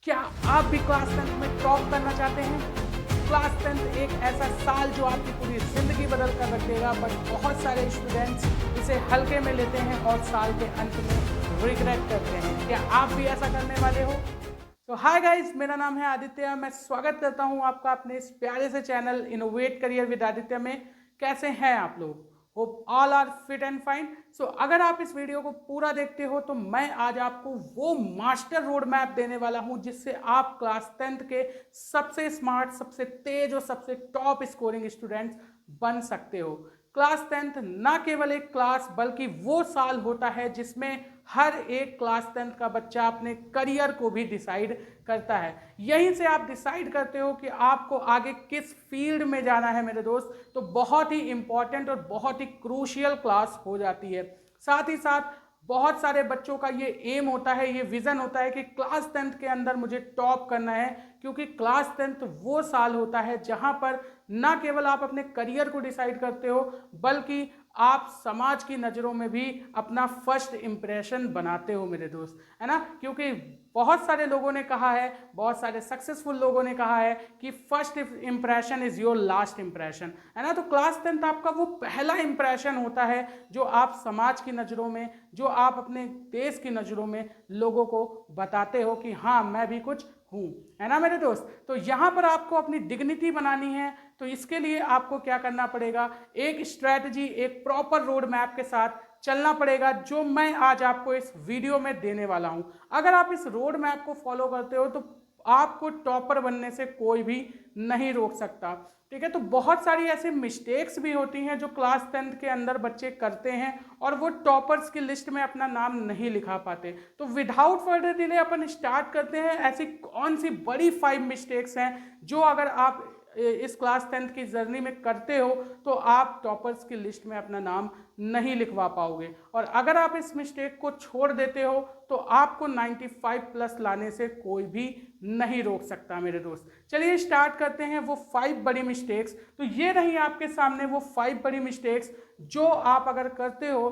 क्या आप भी क्लास 10th में टॉप करना चाहते हैं? क्लास 10th एक ऐसा साल जो आपकी पूरी ज़िंदगी बदल कर रख देगा, बट बहुत सारे स्टूडेंट्स इसे हल्के में लेते हैं और साल के अंत में रिग्रेट करते हैं। क्या आप भी ऐसा करने वाले हो? तो हाय गाइस, मेरा नाम है आदित्य। मैं स्वागत करता हूं आपका अपने इस प्यारे से channel innovate career with Aditya में। कैसे हैं आप लोग? Hope all are fit and fine. So अगर आप इस वीडियो को पूरा देखते हो तो मैं आज आपको वो मास्टर रोड मैप देने वाला हूं जिससे आप क्लास 10th के सबसे स्मार्ट, सबसे तेज और सबसे टॉप स्कोरिंग स्टूडेंट्स बन सकते हो। क्लास 10th ना केवल एक क्लास बल्कि वो साल होता है जिसमें हर एक क्लास 10th का बच्चा अपने करियर को भी डिसाइड करता है। यहीं से आप डिसाइड करते हो कि आपको आगे किस फील्ड में जाना है मेरे दोस्त। तो बहुत ही इंपॉर्टेंट और बहुत ही क्रूशियल क्लास हो जाती है। साथ ही साथ बहुत सारे बच्चों का ये एम होता है, ये विजन होता है कि क्लास 10th के अंदर मुझे टॉप करना है, क्योंकि क्लास 10th वो साल होता है जहां पर ना केवल आप अपने करियर को डिसाइड करते हो बल्कि आप समाज की नज़रों में भी अपना फर्स्ट इंप्रेशन बनाते हो मेरे दोस्त, है ना। क्योंकि बहुत सारे लोगों ने कहा है, बहुत सारे सक्सेसफुल लोगों ने कहा है कि first impression is your last impression, है ना। तो क्लास 10th आपका वो पहला इंप्रेशन होता है जो आप समाज की नज़रों में, जो आप अपने देश की नज़रों में लोगों को बताते हो कि हाँ मैं भी कुछ हूँ, है ना मेरे दोस्त। तो यहाँ पर आपको अपनी डिग्निटी बनानी है, तो इसके लिए आपको क्या करना पड़ेगा, एक स्ट्रैटेजी, एक प्रॉपर रोड मैप के साथ चलना पड़ेगा जो मैं आज आपको इस वीडियो में देने वाला हूं। अगर आप इस रोड मैप को फॉलो करते हो तो आपको टॉपर बनने से कोई भी नहीं रोक सकता, ठीक है। तो बहुत सारी ऐसी मिस्टेक्स भी होती हैं जो क्लास 10th के अंदर बच्चे करते हैं और वो टॉपर्स की लिस्ट में अपना नाम नहीं लिखा पाते। तो विदाउट फर्दर डिले अपन स्टार्ट करते हैं। ऐसी कौन सी बड़ी 5 मिस्टेक्स हैं जो अगर आप इस क्लास 10th की जर्नी में करते हो तो आप टॉपर्स की लिस्ट में अपना नाम नहीं लिखवा पाओगे, और अगर आप इस मिस्टेक को छोड़ देते हो तो आपको 95 प्लस लाने से कोई भी नहीं रोक सकता मेरे दोस्त। चलिए स्टार्ट करते हैं वो 5 बड़ी मिस्टेक्स। तो ये रही आपके सामने वो 5 बड़ी मिस्टेक्स जो आप अगर करते हो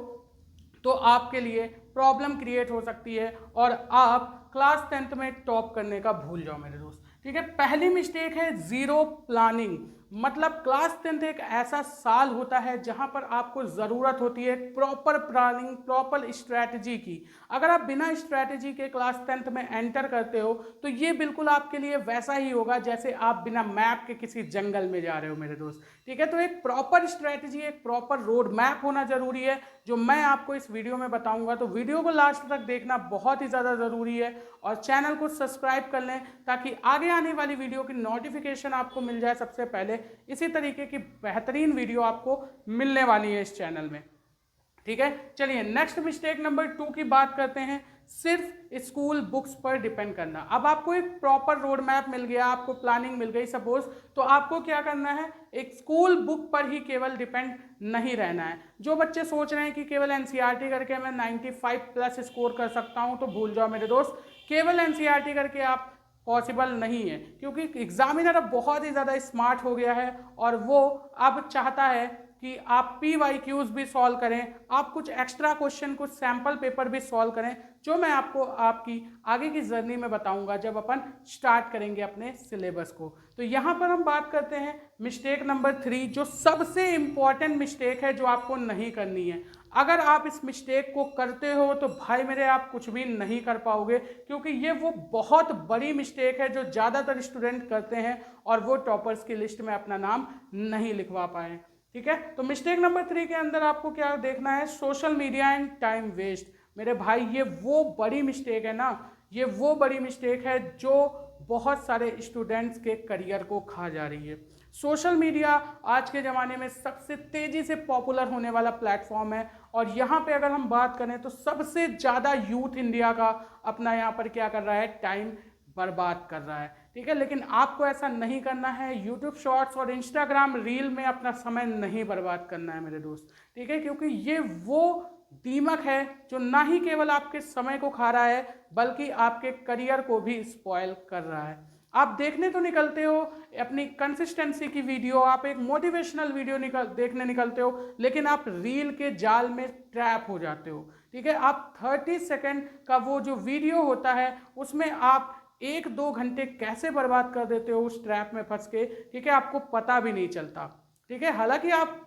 तो आपके लिए प्रॉब्लम क्रिएट हो सकती है और आप क्लास 10th में टॉप करने का भूल जाओ मेरे दोस्त, ठीक है। पहली मिस्टेक है जीरो प्लानिंग। मतलब क्लास 10th एक ऐसा साल होता है जहां पर आपको ज़रूरत होती है प्रॉपर प्लानिंग, प्रॉपर स्ट्रैटेजी की। अगर आप बिना स्ट्रैटेजी के क्लास 10th में एंटर करते हो तो ये बिल्कुल आपके लिए वैसा ही होगा जैसे आप बिना मैप के किसी जंगल में जा रहे हो मेरे दोस्त, ठीक है। तो एक प्रॉपर स्ट्रैटेजी, एक प्रॉपर रोड मैप होना जरूरी है जो मैं आपको इस वीडियो में बताऊंगा। तो वीडियो को लास्ट तक देखना बहुत ही ज़्यादा ज़रूरी है और चैनल को सब्सक्राइब कर लें ताकि आगे आने वाली वीडियो की नोटिफिकेशन आपको मिल जाए सबसे पहले। इसी तरीके की बेहतरीन वीडियो आपको मिलने वाली है इस चैनल में, ठीक है। चलिए नेक्स्ट मिस्टेक नंबर 2 की बात करते हैं, सिर्फ स्कूल बुक्स पर डिपेंड करना। अब आपको एक प्रॉपर रोड मैप मिल गया, आपको प्लानिंग मिल गई सपोज, तो आपको क्या करना है, एक स्कूल बुक पर ही केवल डिपेंड नहीं रहना है। जो बच्चे सोच रहे हैं कि केवल एनसीईआरटी करके मैं 95 प्लस स्कोर कर सकता हूं, तो भूल जाओ मेरे दोस्त। केवल एनसीईआरटी करके आप पॉसिबल नहीं है, क्योंकि एग्जामिनर अब बहुत ही ज़्यादा स्मार्ट हो गया है और वो अब चाहता है कि आप PYQs भी सॉल्व करें, आप कुछ एक्स्ट्रा क्वेश्चन, कुछ सैम्पल पेपर भी सॉल्व करें, जो मैं आपको आपकी आगे की जर्नी में बताऊंगा जब अपन स्टार्ट करेंगे अपने सिलेबस को। तो यहाँ पर हम बात करते हैं मिस्टेक नंबर 3, जो सबसे इंपॉर्टेंट मिस्टेक है जो आपको नहीं करनी है। अगर आप इस मिस्टेक को करते हो तो भाई मेरे आप कुछ भी नहीं कर पाओगे, क्योंकि ये वो बहुत बड़ी मिस्टेक है जो ज़्यादातर स्टूडेंट करते हैं और वो टॉपर्स की लिस्ट में अपना नाम नहीं लिखवा पाए, ठीक है। तो मिस्टेक नंबर 3 के अंदर आपको क्या देखना है, social media and time waste. मेरे भाई ये वो बड़ी मिस्टेक है ना, ये वो बड़ी मिस्टेक है जो बहुत सारे स्टूडेंट्स के करियर को खा जा रही है। सोशल मीडिया आज के ज़माने में सबसे तेज़ी से पॉपुलर होने वाला प्लेटफॉर्म है और यहाँ पे अगर हम बात करें तो सबसे ज़्यादा यूथ इंडिया का अपना यहाँ पर क्या कर रहा है, टाइम बर्बाद कर रहा है, ठीक है। लेकिन आपको ऐसा नहीं करना है, यूट्यूब शॉर्ट्स और इंस्टाग्राम रील में अपना समय नहीं बर्बाद करना है मेरे दोस्त, ठीक है। क्योंकि ये वो दीमक है जो ना ही केवल आपके समय को खा रहा है बल्कि आपके करियर को भी स्पॉइल कर रहा है। आप देखने तो निकलते हो अपनी कंसिस्टेंसी की वीडियो, आप एक मोटिवेशनल वीडियो देखने निकलते हो, लेकिन आप रील के जाल में ट्रैप हो जाते हो, ठीक है। आप 30 सेकंड का वो जो वीडियो होता है उसमें आप 1-2 घंटे कैसे बर्बाद कर देते हो उस ट्रैप में फंस के, ठीक है, आपको पता भी नहीं चलता, ठीक है। हालांकि आप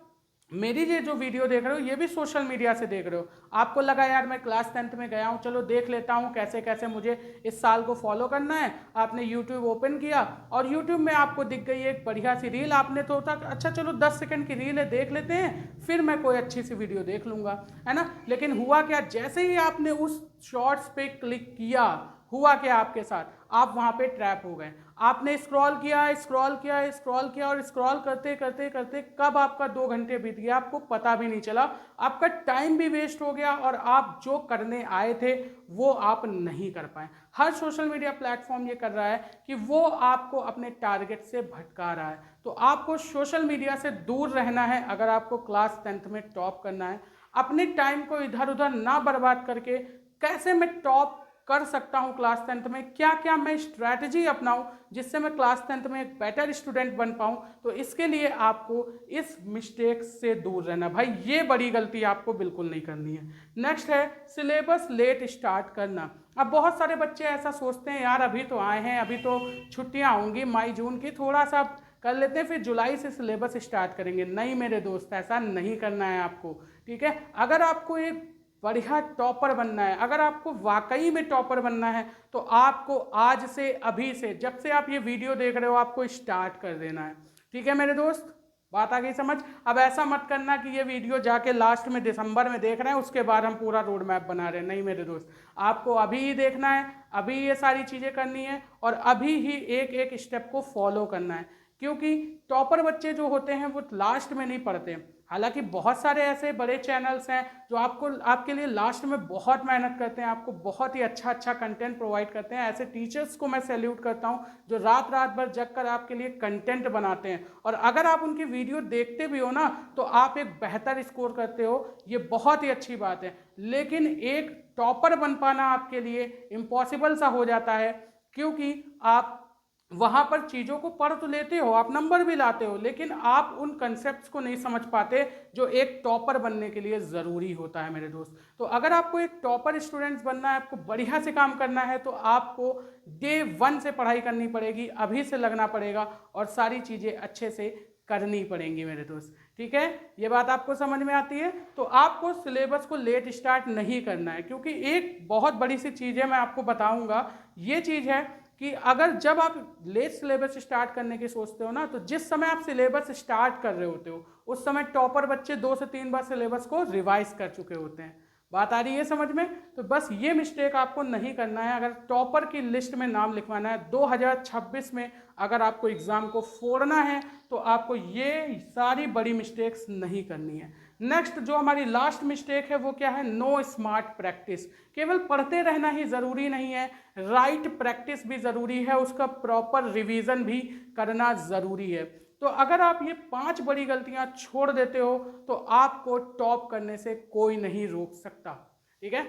मेरी ये जो वीडियो देख रहे हो ये भी सोशल मीडिया से देख रहे हो, आपको लगा यार मैं क्लास 10th में गया हूँ, चलो देख लेता हूँ कैसे कैसे मुझे इस साल को फॉलो करना है। आपने यूट्यूब ओपन किया और यूट्यूब में आपको दिख गई एक बढ़िया सी रील, आपने तो होता अच्छा चलो 10 सेकंड की रील है देख लेते हैं, फिर मैं कोई अच्छी सी वीडियो देख लूँगा, है ना। लेकिन हुआ क्या, जैसे ही आपने उस शॉर्ट्स पे क्लिक किया, हुआ क्या आपके साथ, आप वहाँ पे ट्रैप हो गए। आपने स्क्रॉल किया स्क्रॉल किया स्क्रॉल किया और स्क्रॉल करते करते करते कब आपका 2 घंटे बीत गया आपको पता भी नहीं चला, आपका टाइम भी वेस्ट हो गया और आप जो करने आए थे वो आप नहीं कर पाए। हर सोशल मीडिया प्लेटफॉर्म ये कर रहा है कि वो आपको अपने टारगेट से भटका रहा है। तो आपको सोशल मीडिया से दूर रहना है अगर आपको क्लास 10th में टॉप करना है। अपने टाइम को इधर उधर ना बर्बाद करके कैसे मैं टॉप कर सकता हूं क्लास 10th में, क्या क्या मैं स्ट्रैटेजी अपनाऊं जिससे मैं क्लास 10th में एक बेटर स्टूडेंट बन पाऊं, तो इसके लिए आपको इस मिस्टेक से दूर रहना। भाई ये बड़ी गलती आपको बिल्कुल नहीं करनी है। नेक्स्ट है सिलेबस लेट स्टार्ट करना। अब बहुत सारे बच्चे ऐसा सोचते हैं यार अभी तो आए हैं, अभी तो छुट्टियां होंगी मई जून की, थोड़ा सा कर लेते हैं फिर जुलाई से सिलेबस स्टार्ट करेंगे। नहीं मेरे दोस्त, ऐसा नहीं करना है आपको, ठीक है। अगर आपको एक बढ़िया टॉपर बनना है, अगर आपको वाकई में टॉपर बनना है, तो आपको आज से, अभी से, जब से आप ये वीडियो देख रहे हो आपको स्टार्ट कर देना है, ठीक है मेरे दोस्त। बात आ गई समझ। अब ऐसा मत करना कि ये वीडियो जाके लास्ट में दिसंबर में देख रहे हैं उसके बाद हम पूरा रोड मैप बना रहे हैं। नहीं मेरे दोस्त, आपको अभी ही देखना है, अभी ये सारी चीज़ें करनी है और अभी ही एक एक स्टेप को फॉलो करना है, क्योंकि टॉपर बच्चे जो होते हैं वो लास्ट में नहीं पढ़ते। हालांकि बहुत सारे ऐसे बड़े चैनल्स हैं जो आपके लिए लास्ट में बहुत मेहनत करते हैं, आपको बहुत ही अच्छा अच्छा कंटेंट प्रोवाइड करते हैं। ऐसे टीचर्स को मैं सैल्यूट करता हूं जो रात रात भर जग कर आपके लिए कंटेंट बनाते हैं, और अगर आप उनकी वीडियो देखते भी हो ना तो आप एक बेहतर स्कोर करते हो, ये बहुत ही अच्छी बात है। लेकिन एक टॉपर बन पाना आपके लिए इम्पॉसिबल सा हो जाता है, क्योंकि आप वहाँ पर चीज़ों को पढ़ तो लेते हो, आप नंबर भी लाते हो, लेकिन आप उन कंसेप्ट्स को नहीं समझ पाते जो एक टॉपर बनने के लिए ज़रूरी होता है मेरे दोस्त। तो अगर आपको एक टॉपर स्टूडेंट्स बनना है, आपको बढ़िया से काम करना है, तो आपको डे 1 से पढ़ाई करनी पड़ेगी, अभी से लगना पड़ेगा और सारी चीज़ें अच्छे से करनी पड़ेंगी मेरे दोस्त, ठीक है। ये बात आपको समझ में आती है। तो आपको सिलेबस को लेट स्टार्ट नहीं करना है, क्योंकि एक बहुत बड़ी सी चीज़ है मैं आपको बताऊँगा, ये चीज़ है कि अगर जब आप लेट सिलेबस स्टार्ट करने की सोचते हो ना, तो जिस समय आप सिलेबस स्टार्ट कर रहे होते हो उस समय टॉपर बच्चे 2 से 3 बार सिलेबस को रिवाइज कर चुके होते हैं। बात आ रही है समझ में। तो बस ये मिस्टेक आपको नहीं करना है। अगर टॉपर की लिस्ट में नाम लिखवाना है 2026 में, अगर आपको एग्ज़ाम को फोड़ना है, तो आपको ये सारी बड़ी मिस्टेक्स नहीं करनी है। नेक्स्ट जो हमारी लास्ट मिस्टेक है वो क्या है, नो स्मार्ट प्रैक्टिस। केवल पढ़ते रहना ही ज़रूरी नहीं है, राइट प्रैक्टिस भी ज़रूरी है, उसका प्रॉपर रिवीजन भी करना ज़रूरी है। तो अगर आप ये 5 बड़ी गलतियां छोड़ देते हो तो आपको टॉप करने से कोई नहीं रोक सकता, ठीक है।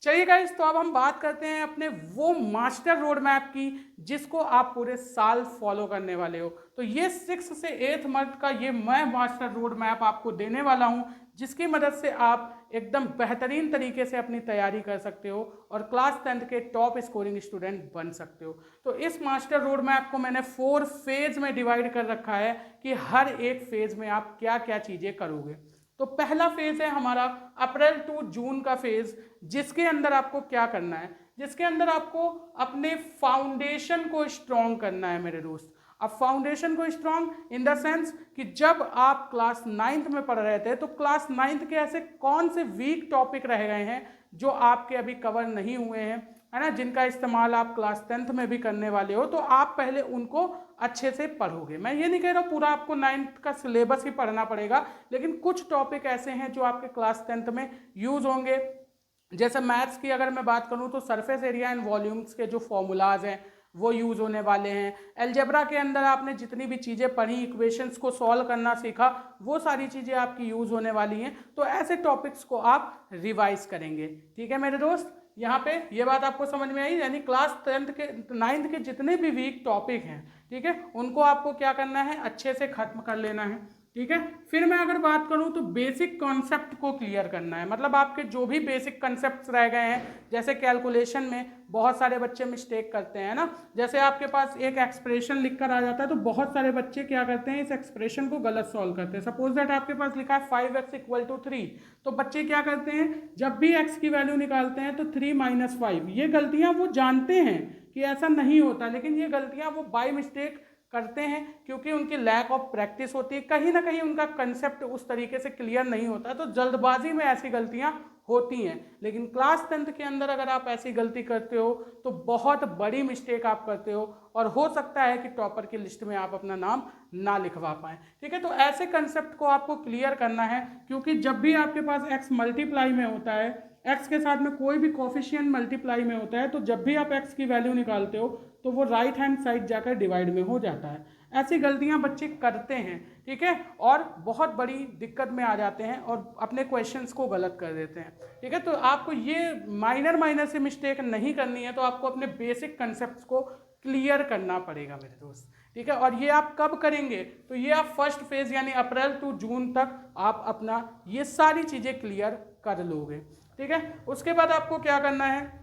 चलिए गाइस, तो अब हम बात करते हैं अपने वो मास्टर रोड मैप की जिसको आप पूरे साल फॉलो करने वाले हो। तो ये 6 से 8 मंथ का ये मैं मास्टर रोड मैप आपको देने वाला हूं, जिसकी मदद से आप एकदम बेहतरीन तरीके से अपनी तैयारी कर सकते हो और क्लास 10th के टॉप स्कोरिंग स्टूडेंट बन सकते हो। तो इस मास्टर रोड मैप को मैंने 4 फेज में डिवाइड कर रखा है कि हर एक फेज में आप क्या क्या चीज़ें करोगे। तो पहला फेज है हमारा अप्रैल टू जून का फेज, जिसके अंदर आपको क्या करना है, जिसके अंदर आपको अपने फाउंडेशन को स्ट्रॉन्ग करना है मेरे दोस्त। अब फाउंडेशन को स्ट्रॉन्ग इन द सेंस कि जब आप क्लास 9th में पढ़ रहे थे तो क्लास 9th के ऐसे कौन से वीक टॉपिक रह गए हैं जो आपके अभी कवर नहीं हुए हैं, है ना, जिनका इस्तेमाल आप क्लास 10th में भी करने वाले हो, तो आप पहले उनको अच्छे से पढ़ोगे। मैं ये नहीं कह रहा पूरा आपको 9th का सिलेबस ही पढ़ना पड़ेगा, लेकिन कुछ टॉपिक ऐसे हैं जो आपके क्लास 10th में यूज़ होंगे। जैसे मैथ्स की अगर मैं बात करूँ तो सरफेस एरिया एंड वॉल्यूम्स के जो फॉर्मूलाज हैं वो यूज़ होने वाले हैं। अलजेब्रा के अंदर आपने जितनी भी चीज़ें पढ़ी, इक्वेशंस को सॉल्व करना सीखा, वो सारी चीज़ें आपकी यूज़ होने वाली हैं। तो ऐसे टॉपिक्स को आप रिवाइज करेंगे, ठीक है मेरे दोस्त। यहाँ पे ये बात आपको समझ में आई, यानी क्लास 9th के जितने भी वीक टॉपिक हैं, ठीक है, उनको आपको क्या करना है, अच्छे से खत्म कर लेना है। ठीक है। फिर मैं अगर बात करूं तो बेसिक कॉन्सेप्ट को क्लियर करना है, मतलब आपके जो भी बेसिक कॉन्सेप्ट्स रह गए हैं, जैसे कैलकुलेशन में बहुत सारे बच्चे मिस्टेक करते हैं ना, जैसे आपके पास एक एक्सप्रेशन लिखकर आ जाता है तो बहुत सारे बच्चे क्या करते हैं, इस एक्सप्रेशन को गलत सॉल्व करते हैं। सपोज दैट आपके पास लिखा है 5x = 3, तो बच्चे क्या करते हैं, जब भी x की वैल्यू निकालते हैं तो 3 - 5, ये गलतियां वो जानते हैं कि ऐसा नहीं होता, लेकिन ये गलतियां वो बाय मिस्टेक करते हैं क्योंकि उनकी लैक ऑफ प्रैक्टिस होती है, कहीं ना कहीं उनका कंसेप्ट उस तरीके से क्लियर नहीं होता, तो जल्दबाजी में ऐसी गलतियां होती हैं। लेकिन क्लास 10th के अंदर अगर आप ऐसी गलती करते हो तो बहुत बड़ी मिस्टेक आप करते हो और हो सकता है कि टॉपर की लिस्ट में आप अपना नाम ना लिखवा पाएं। ठीक है, तो ऐसे कंसेप्ट को आपको क्लियर करना है, क्योंकि जब भी आपके पास x मल्टीप्लाई में होता है, x के साथ में कोई भी कोफिशिएंट मल्टीप्लाई में होता है, तो जब भी आप x की वैल्यू निकालते हो तो वो राइट हैंड साइड जाकर डिवाइड में हो जाता है। ऐसी गलतियां बच्चे करते हैं, ठीक है, और बहुत बड़ी दिक्कत में आ जाते हैं और अपने क्वेश्चंस को गलत कर देते हैं। ठीक है, तो आपको ये माइनर से मिस्टेक नहीं करनी है, तो आपको अपने बेसिक कंसेप्ट को क्लियर करना पड़ेगा मेरे दोस्त। ठीक है, और ये आप कब करेंगे, तो ये आप फर्स्ट फेज यानी अप्रैल टू जून तक आप अपना ये सारी चीज़ें क्लियर कर लोगे। ठीक है, उसके बाद आपको क्या करना है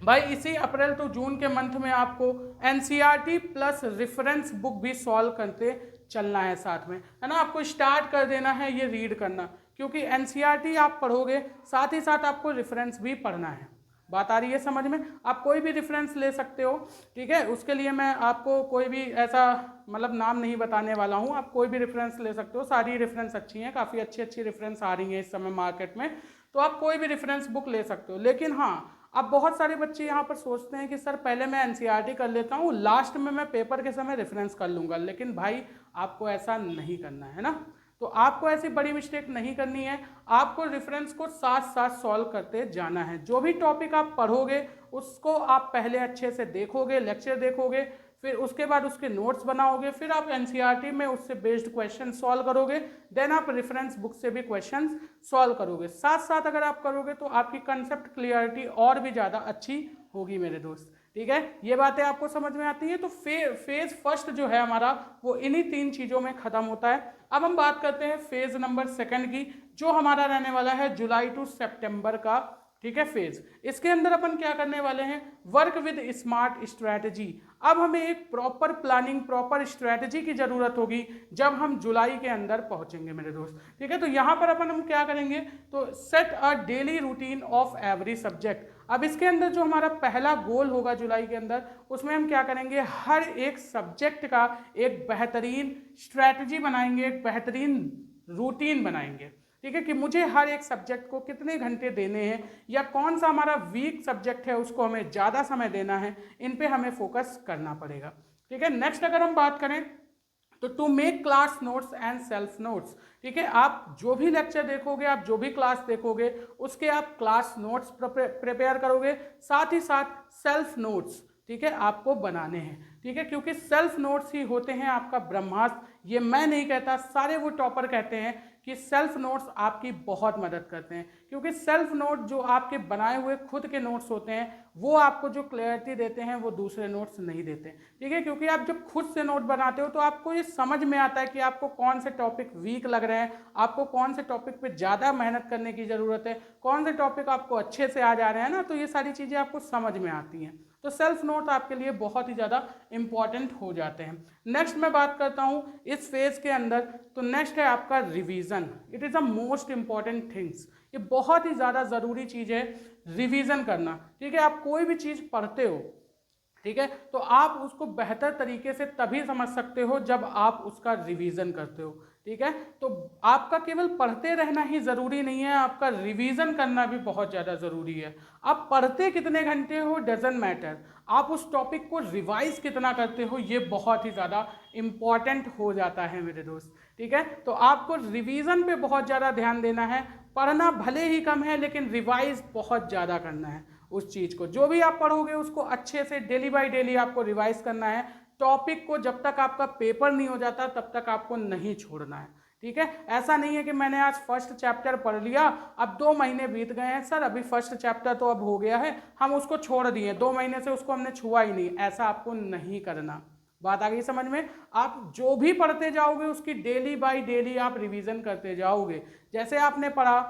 भाई, इसी अप्रैल टू जून के मंथ में आपको एनसीईआरटी प्लस रेफरेंस बुक भी सॉल्व करते चलना है साथ में, है ना। आपको स्टार्ट कर देना है ये रीड करना, क्योंकि एनसीईआरटी आप पढ़ोगे साथ ही साथ आपको रेफरेंस भी पढ़ना है। बात आ रही है समझ में? आप कोई भी रेफरेंस ले सकते हो, ठीक है, उसके लिए मैं आपको कोई भी ऐसा मतलब नाम नहीं बताने वाला हूँ, आप कोई भी रेफरेंस ले सकते हो, सारी रेफरेंस अच्छी हैं, काफ़ी अच्छी रेफरेंस आ रही हैं इस समय मार्केट में, तो आप कोई भी रेफरेंस बुक ले सकते हो। लेकिन हाँ, अब बहुत सारे बच्चे यहाँ पर सोचते हैं कि सर पहले मैं एनसीईआरटी कर लेता हूँ, लास्ट में मैं पेपर के समय रेफरेंस कर लूँगा, लेकिन भाई आपको ऐसा नहीं करना है ना। तो आपको ऐसी बड़ी मिस्टेक नहीं करनी है, आपको रेफरेंस को साथ साथ सॉल्व करते जाना है। जो भी टॉपिक आप पढ़ोगे उसको आप पहले अच्छे से देखोगे, लेक्चर देखोगे, फिर उसके बाद उसके नोट्स बनाओगे, फिर आप एनसीईआरटी में उससे बेस्ड क्वेश्चन सॉल्व करोगे, देन आप रेफरेंस बुक से भी क्वेश्चन सॉल्व करोगे। साथ साथ अगर आप करोगे तो आपकी कंसेप्ट क्लियरिटी और भी ज़्यादा अच्छी होगी मेरे दोस्त। ठीक है, ये बातें आपको समझ में आती हैं। तो फेज फर्स्ट जो है हमारा वो इन्हीं 3 चीज़ों में ख़त्म होता है। अब हम बात करते हैं फेज नंबर 2 की, जो हमारा रहने वाला है जुलाई टू सितंबर का, ठीक है, फेज। इसके अंदर अपन क्या करने वाले हैं, वर्क विद स्मार्ट स्ट्रैटेजी। अब हमें एक प्रॉपर प्लानिंग, प्रॉपर स्ट्रैटेजी की जरूरत होगी जब हम जुलाई के अंदर पहुंचेंगे मेरे दोस्त। ठीक है, तो यहाँ पर अपन हम क्या करेंगे, तो set a daily routine of every subject. अब इसके अंदर जो हमारा पहला गोल होगा जुलाई के अंदर, उसमें हम क्या करेंगे, हर एक सब्जेक्ट का एक बेहतरीन स्ट्रैटेजी बनाएंगे, एक बेहतरीन रूटीन बनाएंगे। ठीक है, कि मुझे हर एक सब्जेक्ट को कितने घंटे देने हैं, या कौन सा हमारा वीक सब्जेक्ट है उसको हमें ज़्यादा समय देना है, इन पे हमें फोकस करना पड़ेगा। ठीक है, नेक्स्ट अगर हम बात करें तो to make class notes and self notes. ठीक है, आप जो भी लेक्चर देखोगे, आप जो भी क्लास देखोगे, उसके आप क्लास नोट्स प्रिपेयर करोगे, साथ ही साथ सेल्फ नोट्स, ठीक है, आपको बनाने हैं। ठीक है, क्योंकि सेल्फ नोट्स ही होते हैं आपका ब्रह्मास्त्र। ये मैं नहीं कहता, सारे वो टॉपर कहते हैं कि सेल्फ नोट्स आपकी बहुत मदद करते हैं, क्योंकि सेल्फ नोट जो आपके बनाए हुए खुद के नोट्स होते हैं वो आपको जो क्लैरिटी देते हैं वो दूसरे नोट्स नहीं देते। ठीक है, क्योंकि आप जब खुद से नोट बनाते हो तो आपको ये समझ में आता है कि आपको कौन से टॉपिक वीक लग रहे हैं, आपको कौन से टॉपिक पे ज़्यादा मेहनत करने की ज़रूरत है, कौन से टॉपिक आपको अच्छे से आ जा रहे हैं ना, तो ये सारी चीज़ें आपको समझ में आती हैं। तो सेल्फ नोट आपके लिए बहुत ही ज़्यादा इंपॉर्टेंट हो जाते हैं। नेक्स्ट मैं बात करता हूँ इस फेज के अंदर, तो नेक्स्ट है आपका revision. It is a most important things, ये बहुत ही ज़्यादा ज़रूरी चीज़ है रिवीजन करना। ठीक है, आप कोई भी चीज़ पढ़ते हो, ठीक है, तो आप उसको बेहतर तरीके से तभी समझ सकते हो जब आप उसका रिवीजन करते हो। ठीक है, तो आपका केवल पढ़ते रहना ही ज़रूरी नहीं है, आपका रिवीजन करना भी बहुत ज़्यादा ज़रूरी है। आप पढ़ते कितने घंटे हो डजंट मैटर, आप उस टॉपिक को रिवाइज कितना करते हो ये बहुत ही ज़्यादा इम्पॉर्टेंट हो जाता है मेरे दोस्त। ठीक है, तो आपको रिवीजन पे बहुत ज़्यादा ध्यान देना है। पढ़ना भले ही कम है लेकिन रिवाइज बहुत ज़्यादा करना है उस चीज़ को। जो भी आप पढ़ोगे उसको अच्छे से डेली बाय डेली आपको रिवाइज करना है। टॉपिक को जब तक आपका पेपर नहीं हो जाता तब तक आपको नहीं छोड़ना है। ठीक है, ऐसा नहीं है कि मैंने आज फर्स्ट चैप्टर पढ़ लिया, अब 2 महीने बीत गए हैं सर, अभी फर्स्ट चैप्टर तो अब हो गया है, हम उसको छोड़ दिए, 2 महीने से उसको हमने छुआ ही नहीं, ऐसा आपको नहीं करना। बात आ गई समझ में। आप जो भी पढ़ते जाओगे उसकी डेली बाय डेली आप रिवीजन करते जाओगे। जैसे आपने पढ़ा,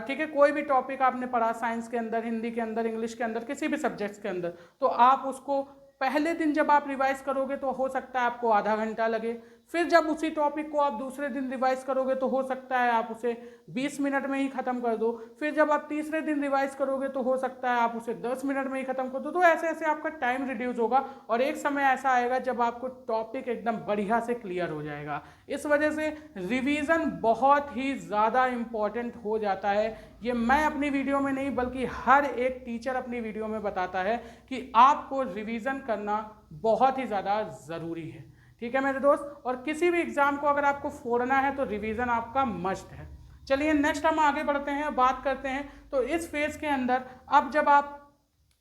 ठीक है, कोई भी टॉपिक आपने पढ़ा साइंस के अंदर, हिंदी के अंदर, इंग्लिश के अंदर, किसी भी सब्जेक्ट्स के अंदर, तो आप उसको पहले दिन जब आप रिवाइज करोगे तो हो सकता है आपको आधा घंटा लगे। फिर जब उसी टॉपिक को आप दूसरे दिन रिवाइज करोगे तो हो सकता है आप उसे 20 मिनट में ही खत्म कर दो। फिर जब आप तीसरे दिन रिवाइज करोगे तो हो सकता है आप उसे 10 मिनट में ही खत्म कर दो। तो ऐसे ऐसे आपका टाइम रिड्यूस होगा और एक समय ऐसा आएगा जब आपको टॉपिक एकदम बढ़िया से क्लियर हो जाएगा। इस वजह से रिवीजन बहुत ही ज़्यादा इम्पॉर्टेंट हो जाता है। ये मैं अपनी वीडियो में नहीं बल्कि हर एक टीचर अपनी वीडियो में बताता है कि आपको रिवीजन करना बहुत ही ज़्यादा ज़रूरी है। ठीक है मेरे दोस्त, और किसी भी एग्जाम को अगर आपको फोड़ना है तो रिवीजन आपका मस्ट है। चलिए नेक्स्ट हम आगे बढ़ते हैं, बात करते हैं। तो इस फेज के अंदर अब जब आप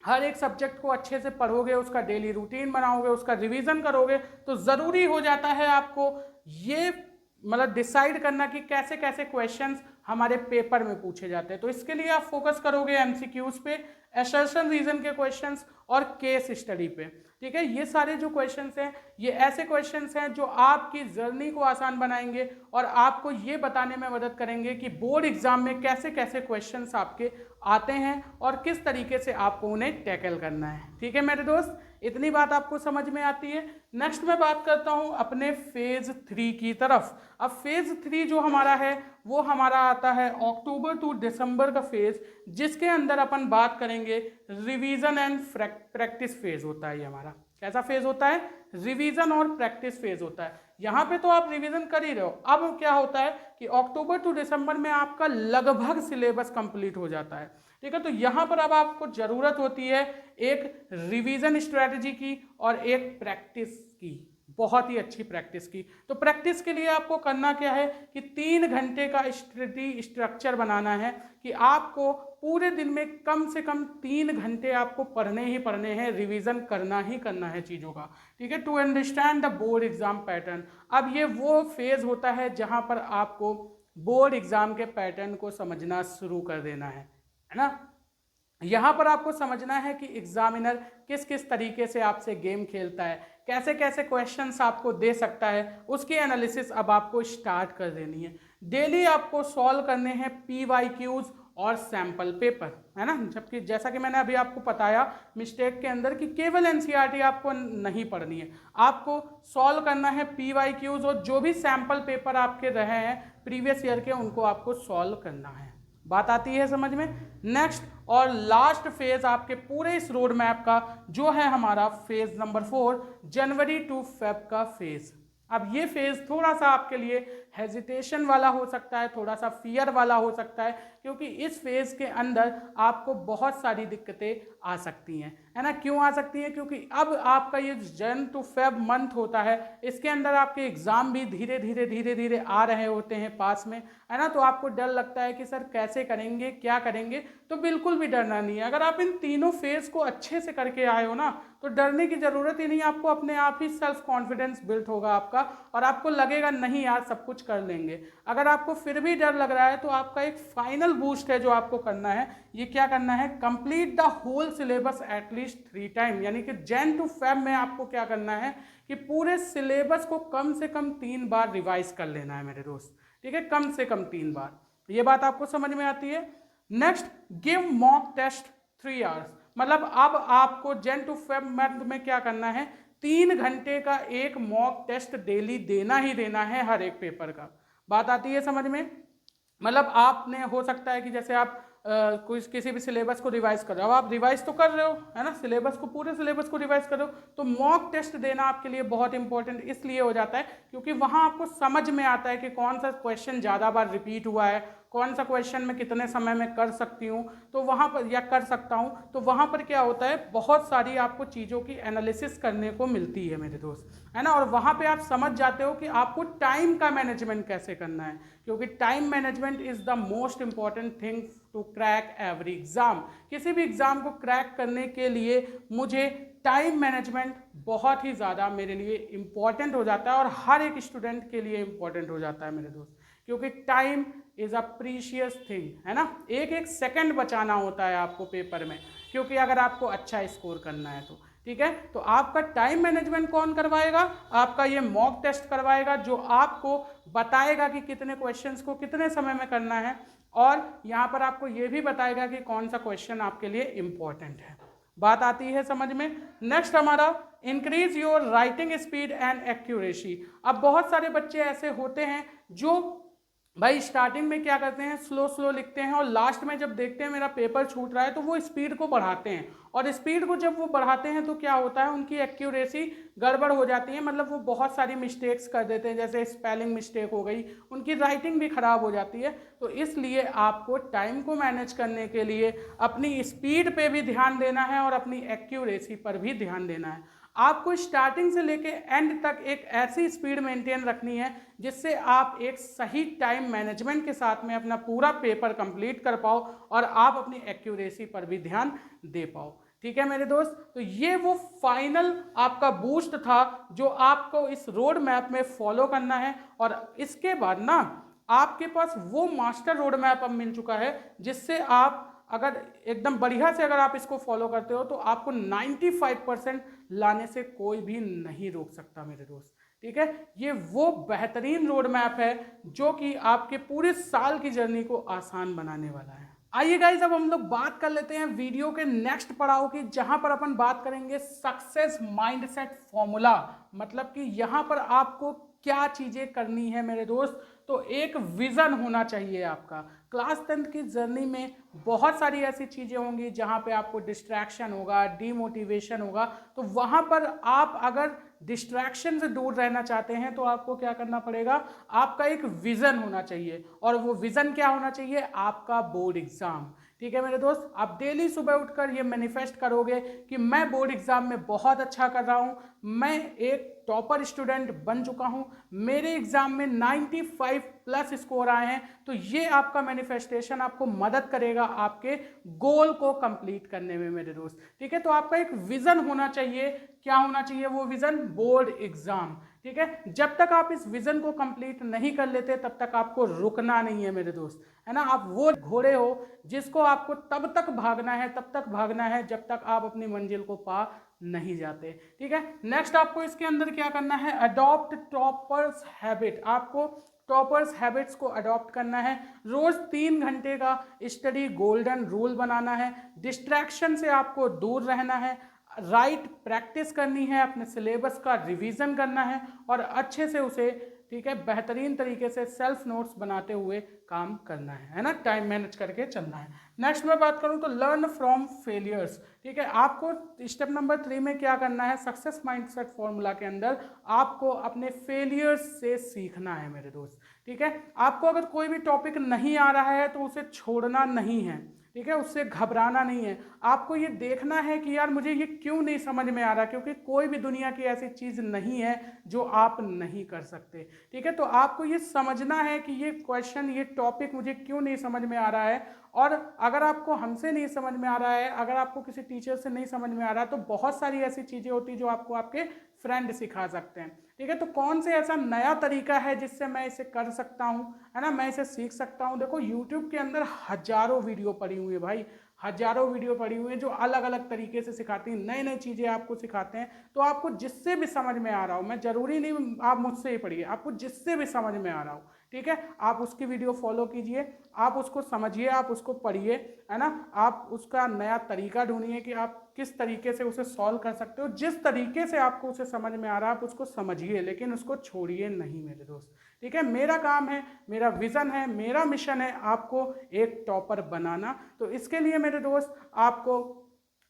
हर एक सब्जेक्ट को अच्छे से पढ़ोगे, उसका डेली रूटीन बनाओगे, उसका रिवीजन करोगे, तो ज़रूरी हो जाता है आपको ये मतलब डिसाइड करना कि कैसे कैसे क्वेश्चंस हमारे पेपर में पूछे जाते हैं। तो इसके लिए आप फोकस करोगे एमसीक्यूज पे, असर्शन रीजन के क्वेश्चंस और केस स्टडी पे। ठीक है, ये सारे जो क्वेश्चंस हैं ये ऐसे क्वेश्चंस हैं जो आपकी जर्नी को आसान बनाएंगे और आपको ये बताने में मदद करेंगे कि बोर्ड एग्जाम में कैसे कैसे क्वेश्चंस आपके आते हैं और किस तरीके से आपको उन्हें टैकल करना है। ठीक है मेरे दोस्त, इतनी बात आपको समझ में आती है। नेक्स्ट मैं बात करता हूँ अपने फेज 3 की तरफ। अब फेज 3 जो हमारा है वो हमारा आता है अक्टूबर टू दिसंबर का फेज, जिसके अंदर अपन बात करेंगे रिवीजन एंड प्रैक्टिस फेज होता है। ये हमारा कैसा फेज होता है? रिवीजन और प्रैक्टिस फेज होता है। यहाँ पे तो आप रिवीजन कर ही रहे हो। अब क्या होता है कि अक्टूबर टू दिसंबर में आपका लगभग सिलेबस कंप्लीट हो जाता है। ठीक है, तो यहाँ पर अब आपको जरूरत होती है एक रिवीजन स्ट्रेटजी की और एक प्रैक्टिस की, बहुत ही अच्छी प्रैक्टिस की। तो प्रैक्टिस के लिए आपको करना क्या है कि 3 घंटे का स्टडी स्ट्रक्चर बनाना है कि आपको पूरे दिन में कम से कम 3 घंटे आपको पढ़ने ही पढ़ने हैं, रिवीजन करना ही करना है चीज़ों का। ठीक है, to understand the board exam pattern. अब ये वो फेज होता है जहाँ पर आपको बोर्ड एग्जाम के पैटर्न को समझना शुरू कर देना है ना। यहाँ पर आपको समझना है कि एग्जामिनर किस किस तरीके से आपसे गेम खेलता है, कैसे कैसे क्वेश्चंस आपको दे सकता है, उसकी एनालिसिस अब आपको स्टार्ट कर देनी है। डेली आपको सॉल्व करने हैं PYQs और सैम्पल पेपर, है ना। जबकि जैसा कि मैंने अभी आपको बताया मिस्टेक के अंदर कि केवल NCERT आपको नहीं पढ़नी है, आपको सॉल्व करना है PYQs और जो भी सैम्पल पेपर आपके रहे हैं प्रीवियस ईयर के उनको आपको सॉल्व करना है। बात आती है समझ में। नेक्स्ट और लास्ट फेज आपके पूरे इस रोड मैप का जो है हमारा फेज नंबर 4, जनवरी टू फेब का फेज। अब ये फेज थोड़ा सा आपके लिए हेजिटेशन वाला हो सकता है, थोड़ा सा फियर वाला हो सकता है, क्योंकि इस फेज के अंदर आपको बहुत सारी दिक्कतें आ सकती हैं, है ना। क्यों आ सकती हैं? क्योंकि अब आपका ये जन टू फेब मंथ होता है, इसके अंदर आपके एग्जाम भी धीरे धीरे धीरे धीरे आ रहे होते हैं पास में, है ना। तो आपको डर लगता है कि सर कैसे करेंगे, क्या करेंगे, तो बिल्कुल भी डरना नहीं है। अगर आप इन तीनों फेज को अच्छे से करके आए हो ना तो डरने की जरूरत ही नहीं। आपको अपने आप ही सेल्फ कॉन्फिडेंस बिल्ड होगा आपका और आपको लगेगा नहीं यार सब कुछ कर लेंगे। अगर आपको फिर भी डर लग रहा है तो आपका एक फाइनल बूस्ट है जो आपको करना है। ये क्या करना है? Complete the whole syllabus at least 3 time, यानी कि जैन टू फेब में आपको क्या करना है कि पूरे सिलेबस को कम से कम 3 बार रिवाइज कर लेना है मेरे दोस्त। ठीक है, कम से कम 3 बार। ये बात आपको समझ में आती है। Next, give mock test 3 hours. मतलब अब आपको जैन टू फेब मंथ में क्या करना है? 3 घंटे का एक मॉक टेस्ट डेली देना ही देना है हर एक पेपर का। बात आती है समझ में। मतलब आपने हो सकता है कि जैसे आप कुछ किसी भी सिलेबस को रिवाइज कर रहे हो, आप रिवाइज तो कर रहे हो, है ना, सिलेबस को, पूरे सिलेबस को रिवाइज कर रहे हो, तो मॉक टेस्ट देना आपके लिए बहुत इंपॉर्टेंट इसलिए हो जाता है क्योंकि वहाँ आपको समझ में आता है कि कौन सा क्वेश्चन ज़्यादा बार रिपीट हुआ है, कौन सा क्वेश्चन मैं कितने समय में कर सकती हूँ, तो वहाँ पर या कर सकता हूँ, तो वहाँ पर क्या होता है बहुत सारी आपको चीज़ों की एनालिसिस करने को मिलती है मेरे दोस्त, है ना। और वहाँ पे आप समझ जाते हो कि आपको टाइम का मैनेजमेंट कैसे करना है, क्योंकि time management is the most important thing to crack every exam. किसी भी एग्ज़ाम को क्रैक करने के लिए मुझे टाइम मैनेजमेंट बहुत ही ज़्यादा मेरे लिए इम्पॉर्टेंट हो जाता है और हर एक स्टूडेंट के लिए इम्पॉर्टेंट हो जाता है मेरे दोस्त, क्योंकि time is a precious thing, है ना। एक एक सेकंड बचाना होता है आपको पेपर में, क्योंकि अगर आपको अच्छा स्कोर करना है तो ठीक है। तो आपका टाइम मैनेजमेंट कौन करवाएगा? आपका ये मॉक टेस्ट करवाएगा, जो आपको बताएगा कि कितने क्वेश्चंस को कितने समय में करना है, और यहाँ पर आपको ये भी बताएगा कि कौन सा क्वेश्चन आपके लिए इम्पोर्टेंट है। बात आती है समझ में। नेक्स्ट हमारा increase your writing speed and accuracy. अब बहुत सारे बच्चे ऐसे होते हैं जो भाई स्टार्टिंग में क्या करते हैं, स्लो स्लो लिखते हैं, और लास्ट में जब देखते हैं मेरा पेपर छूट रहा है तो वो स्पीड को बढ़ाते हैं, और स्पीड को जब वो बढ़ाते हैं तो क्या होता है, उनकी एक्यूरेसी गड़बड़ हो जाती है, मतलब वो बहुत सारी मिस्टेक्स कर देते हैं, जैसे स्पेलिंग मिस्टेक हो गई, उनकी राइटिंग भी खराब हो जाती है। तो इसलिए आपको टाइम को मैनेज करने के लिए अपनी स्पीड पे भी ध्यान देना है और अपनी एक्यूरेसी पर भी ध्यान देना है। आपको स्टार्टिंग से लेके एंड तक एक ऐसी स्पीड मेंटेन रखनी है जिससे आप एक सही टाइम मैनेजमेंट के साथ में अपना पूरा पेपर कंप्लीट कर पाओ और आप अपनी एक्यूरेसी पर भी ध्यान दे पाओ। ठीक है मेरे दोस्त, तो ये वो फाइनल आपका बूस्ट था जो आपको इस रोड मैप में फॉलो करना है, और इसके बाद ना आपके पास वो मास्टर रोड मैप अब मिल चुका है जिससे आप अगर एकदम बढ़िया से अगर आप इसको फॉलो करते हो तो आपको 95% लाने से कोई भी नहीं रोक सकता मेरे दोस्त। ठीक है, ये वो बेहतरीन रोड मैप है जो कि आपके पूरे साल की जर्नी को आसान बनाने वाला है। आइए गाइज, अब हम लोग बात कर लेते हैं वीडियो के नेक्स्ट पड़ाव की, जहां पर अपन बात करेंगे सक्सेस माइंडसेट फॉर्मूला। मतलब कि यहां पर आपको क्या चीजें करनी है मेरे दोस्त। तो एक विजन होना चाहिए आपका। क्लास 10th की जर्नी में बहुत सारी ऐसी चीजें होंगी जहां पे आपको डिस्ट्रैक्शन होगा, डीमोटिवेशन होगा। तो वहां पर आप अगर डिस्ट्रैक्शन से दूर रहना चाहते हैं तो आपको क्या करना पड़ेगा, आपका एक विजन होना चाहिए। और वो विजन क्या होना चाहिए, आपका बोर्ड एग्जाम। ठीक है मेरे दोस्त, आप डेली सुबह उठकर ये मैनिफेस्ट करोगे कि मैं बोर्ड एग्जाम में बहुत अच्छा कर रहा हूँ, मैं एक टॉपर स्टूडेंट बन चुका हूँ, मेरे एग्जाम में 95+ स्कोर आए हैं। तो ये आपका मैनिफेस्टेशन आपको मदद करेगा आपके गोल को कंप्लीट करने में मेरे दोस्त। ठीक है, तो आपका एक विजन होना चाहिए। क्या होना चाहिए वो विजन, बोर्ड एग्जाम। ठीक है, जब तक आप इस विजन को कंप्लीट नहीं कर लेते तब तक आपको रुकना नहीं है मेरे दोस्त, है ना। आप वो घोड़े हो जिसको आपको तब तक भागना है, तब तक भागना है जब तक आप अपनी मंजिल को पा नहीं जाते। ठीक है, नेक्स्ट आपको इसके अंदर क्या करना है, अडॉप्ट टॉपर्स हैबिट। आपको टॉपर्स हैबिट्स को अडॉप्ट करना है। रोज 3 घंटे का स्टडी गोल्डन रूल बनाना है। डिस्ट्रैक्शन से आपको दूर रहना है, राइट प्रैक्टिस करनी है, अपने सिलेबस का रिवीजन करना है और अच्छे से उसे, ठीक है, बेहतरीन तरीके से सेल्फ नोट्स बनाते हुए काम करना है ना, टाइम मैनेज करके चलना है। नेक्स्ट मैं बात करूं तो लर्न फ्रॉम फेलियर्स। ठीक है, आपको स्टेप नंबर 3 में क्या करना है, सक्सेस माइंडसेट फॉर्मूला के अंदर आपको अपने फेलियर्स से सीखना है मेरे दोस्त। ठीक है, आपको अगर कोई भी टॉपिक नहीं आ रहा है तो उसे छोड़ना नहीं है। ठीक है, उससे घबराना नहीं है। आपको ये देखना है कि यार मुझे ये क्यों नहीं समझ में आ रहा, क्योंकि कोई भी दुनिया की ऐसी चीज़ नहीं है जो आप नहीं कर सकते। ठीक है, तो आपको ये समझना है कि ये क्वेश्चन, ये टॉपिक मुझे क्यों नहीं समझ में आ रहा है। और अगर आपको हमसे नहीं समझ में आ रहा है, अगर आपको किसी टीचर से नहीं समझ में आ रहा, तो बहुत सारी ऐसी चीज़ें होती जो आपको आपके फ्रेंड सिखा सकते हैं। ठीक है, तो कौन से ऐसा नया तरीका है जिससे मैं इसे कर सकता हूँ, है ना, मैं इसे सीख सकता हूँ। देखो यूट्यूब के अंदर हजारों वीडियो पड़ी हुई है भाई, हजारों वीडियो पड़ी हुई है जो अलग अलग तरीके से सिखाती हैं, नई नई चीज़ें आपको सिखाते हैं। तो आपको जिससे भी समझ में आ रहा हो, मैं ज़रूरी नहीं आप मुझसे ही पढ़िए, आपको जिससे भी समझ में आ रहा हो, ठीक है, आप उसकी वीडियो फॉलो कीजिए, आप उसको समझिए, आप उसको पढ़िए, है ना। आप उसका नया तरीका ढूंढिए कि आप किस तरीके से उसे सॉल्व कर सकते हो। जिस तरीके से आपको उसे समझ में आ रहा है आप उसको समझिए, लेकिन उसको छोड़िए नहीं मेरे दोस्त। ठीक है, मेरा काम है, मेरा विज़न है, मेरा मिशन है आपको एक टॉपर बनाना। तो इसके लिए मेरे दोस्त आपको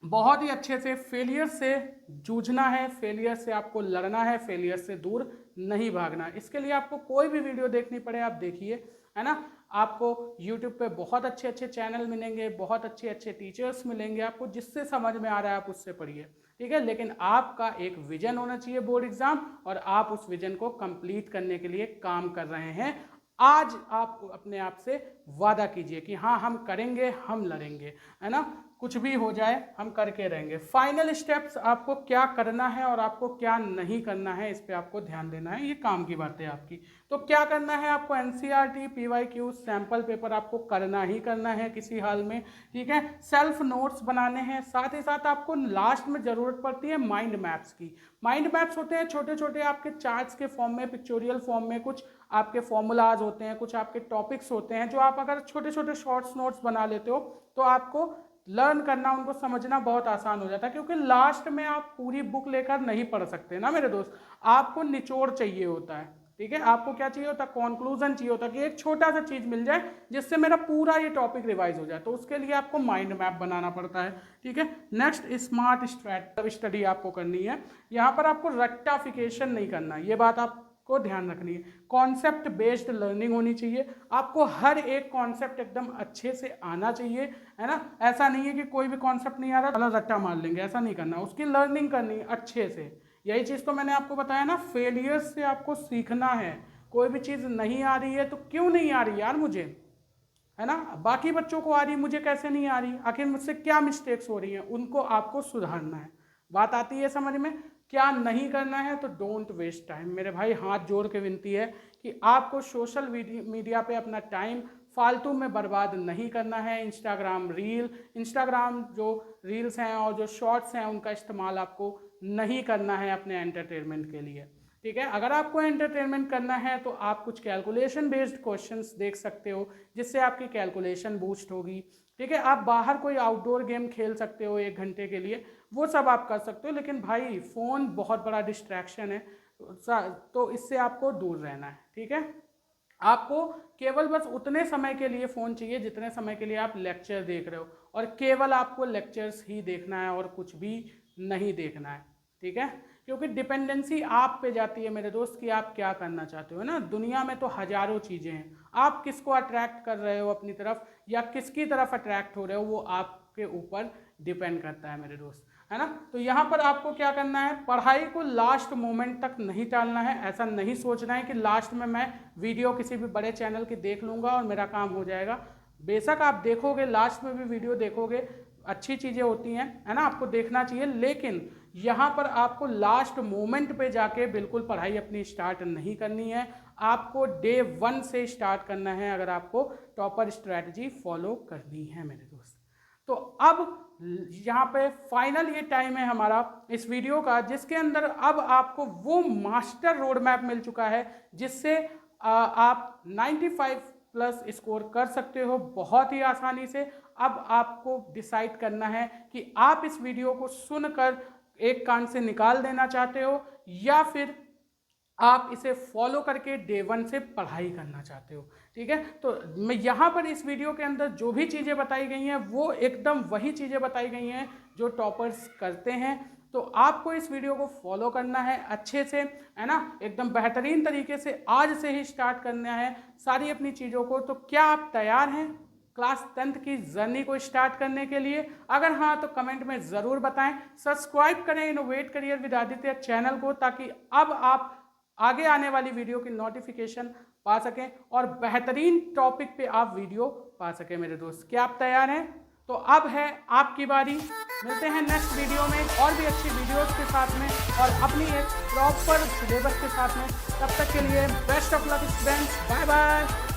बहुत ही अच्छे से फेलियर से जूझना है, फेलियर से आपको लड़ना है, फेलियर से दूर नहीं भागना। इसके लिए आपको कोई भी वीडियो देखनी पड़े आप देखिए, है ना। आपको YouTube पे बहुत अच्छे अच्छे चैनल मिलेंगे, बहुत अच्छे अच्छे टीचर्स मिलेंगे, आपको जिससे समझ में आ रहा है आप उससे पढ़िए। ठीक है, लेकिन आपका एक विजन होना चाहिए बोर्ड एग्जाम, और आप उस विजन को कंप्लीट करने के लिए काम कर रहे हैं आज आप अपने आप से वादा कीजिए कि हाँ हम करेंगे, हम लड़ेंगे, है ना, कुछ भी हो जाए हम करके रहेंगे। फाइनल स्टेप्स आपको क्या करना है और आपको क्या नहीं करना है, इस पे आपको ध्यान देना है, ये काम की बात है आपकी। तो क्या करना है आपको, एनसीईआरटी पीवाईक्यू सैम्पल पेपर आपको करना ही करना है किसी हाल में, ठीक है। सेल्फ नोट्स बनाने हैं, साथ ही साथ आपको लास्ट में ज़रूरत पड़ती है माइंड मैप्स की। माइंड मैप्स होते हैं छोटे छोटे आपके चार्ट्स के फॉर्म में, पिक्चोरियल फॉर्म में, कुछ आपके फॉर्मूलाज होते हैं, कुछ आपके टॉपिक्स होते हैं, जो आप अगर छोटे छोटे शॉर्ट्स नोट्स बना लेते हो तो आपको लर्न करना, उनको समझना बहुत आसान हो जाता है। क्योंकि लास्ट में आप पूरी बुक लेकर नहीं पढ़ सकते ना मेरे दोस्त, आपको निचोड़ चाहिए होता है, ठीक है। आपको क्या चाहिए होता है, कंक्लूजन चाहिए होता है कि एक छोटा सा चीज़ मिल जाए जिससे मेरा पूरा ये टॉपिक रिवाइज हो जाए। तो उसके लिए आपको माइंड मैप बनाना पड़ता है, ठीक है। नेक्स्ट, स्मार्ट स्टडी आपको करनी है। यहाँ पर आपको रेक्टाफिकेशन नहीं करना, ये बात आपको ध्यान रखनी है। कॉन्सेप्ट बेस्ड लर्निंग होनी चाहिए, आपको हर एक कॉन्सेप्ट एकदम अच्छे से आना चाहिए, है ना। ऐसा नहीं है कि कोई भी कॉन्सेप्ट नहीं आ रहा चलो रट्टा मार लेंगे, ऐसा नहीं करना, उसकी लर्निंग करनी है अच्छे से। यही चीज़ तो मैंने आपको बताया ना, फेलियर्स से आपको सीखना है। कोई भी चीज़ नहीं आ रही है तो क्यों नहीं आ रही यार मुझे, है ना, बाकी बच्चों को आ रही, मुझे कैसे नहीं आ रही, आखिर मुझसे क्या मिस्टेक्स हो रही हैं, उनको आपको सुधारना है। बात आती है समझ में। क्या नहीं करना है, तो डोंट वेस्ट टाइम मेरे भाई, हाथ जोड़ के विनती है कि आपको सोशल मीडिया पे अपना टाइम फालतू में बर्बाद नहीं करना है। इंस्टाग्राम जो रील्स हैं और जो शॉर्ट्स हैं उनका इस्तेमाल आपको नहीं करना है अपने एंटरटेनमेंट के लिए, ठीक है। अगर आपको एंटरटेनमेंट करना है तो आप कुछ कैलकुलेशन बेस्ड क्वेश्चंस देख सकते हो, जिससे आपकी कैलकुलेशन बूस्ट होगी, ठीक है। आप बाहर कोई आउटडोर गेम खेल सकते हो 1 घंटे के लिए, वो सब आप कर सकते हो। लेकिन भाई फ़ोन बहुत बड़ा डिस्ट्रैक्शन है, तो इससे आपको दूर रहना है, ठीक है। आपको केवल बस उतने समय के लिए फ़ोन चाहिए जितने समय के लिए आप लेक्चर देख रहे हो, और केवल आपको लेक्चर्स ही देखना है और कुछ भी नहीं देखना है, ठीक है। क्योंकि डिपेंडेंसी आप पे जाती है मेरे दोस्त कि आप क्या करना चाहते हो ना। दुनिया में तो हज़ारों चीज़ें हैं, आप किसको अट्रैक्ट कर रहे हो अपनी तरफ या किसकी तरफ अट्रैक्ट हो रहे हो, वो आपके ऊपर डिपेंड करता है मेरे दोस्त, है ना। तो यहाँ पर आपको क्या करना है, पढ़ाई को लास्ट मोमेंट तक नहीं टालना है। ऐसा नहीं सोचना है कि लास्ट में मैं वीडियो किसी भी बड़े चैनल की देख लूँगा और मेरा काम हो जाएगा। बेशक आप देखोगे, लास्ट में भी वीडियो देखोगे, अच्छी चीज़ें होती हैं, है ना, आपको देखना चाहिए। लेकिन यहाँ पर आपको लास्ट मोमेंट पे जाके बिल्कुल पढ़ाई अपनी स्टार्ट नहीं करनी है। आपको डे 1 से स्टार्ट करना है अगर आपको टॉपर स्ट्रैटेजी फॉलो करनी है मेरे दोस्त। तो अब यहाँ पे फाइनल ये टाइम है हमारा इस वीडियो का, जिसके अंदर अब आपको वो मास्टर रोड मैप मिल चुका है जिससे आप 95+ स्कोर कर सकते हो बहुत ही आसानी से। अब आपको डिसाइड करना है कि आप इस वीडियो को सुनकर एक कान से निकाल देना चाहते हो या फिर आप इसे फॉलो करके डे 1 से पढ़ाई करना चाहते हो, ठीक है। तो मैं यहाँ पर इस वीडियो के अंदर जो भी चीज़ें बताई गई हैं वो एकदम वही चीज़ें बताई गई हैं जो टॉपर्स करते हैं। तो आपको इस वीडियो को फॉलो करना है अच्छे से, है ना, एकदम बेहतरीन तरीके से आज से ही स्टार्ट करना है सारी अपनी चीज़ों को। तो क्या आप तैयार हैं क्लास 10th की जर्नी को स्टार्ट करने के लिए? अगर हाँ तो कमेंट में ज़रूर बताएं। सब्सक्राइब करें innovate career with Aditya channel को, ताकि अब आप आगे आने वाली वीडियो की नोटिफिकेशन पा सकें और बेहतरीन टॉपिक पे आप वीडियो पा सकें मेरे दोस्त। क्या आप तैयार हैं? तो अब है आपकी बारी। मिलते हैं नेक्स्ट वीडियो में और भी अच्छी वीडियोस के साथ में और अपनी एक प्रॉपर सिलेबस के साथ में। तब तक के लिए best of luck students, bye bye.